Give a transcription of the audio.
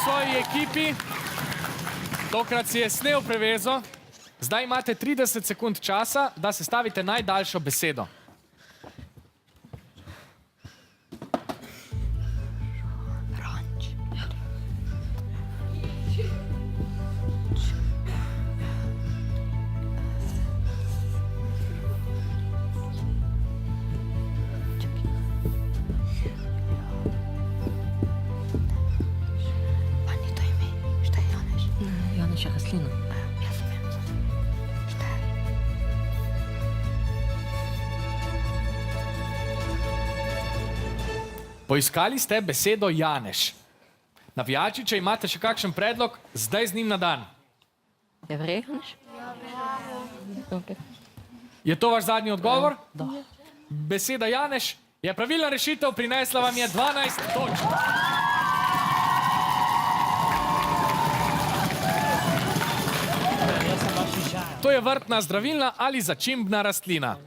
svoji ekipi. Tokrat si je snel prevezo. Zdaj imate 30 sekund časa, da sestavite najdaljšo besedo. Janeša rastlina. Poiskali ste besedo Janeš. Navijači, če imate še kakšen predlog, zdaj z njim na dan. Je Janeš? Je to vaš zadnji odgovor? Da. Beseda Janeš je pravilna rešitev, prinesla vam je 12 točk. To je vrtna, zdravilna ali začimbna rastlina.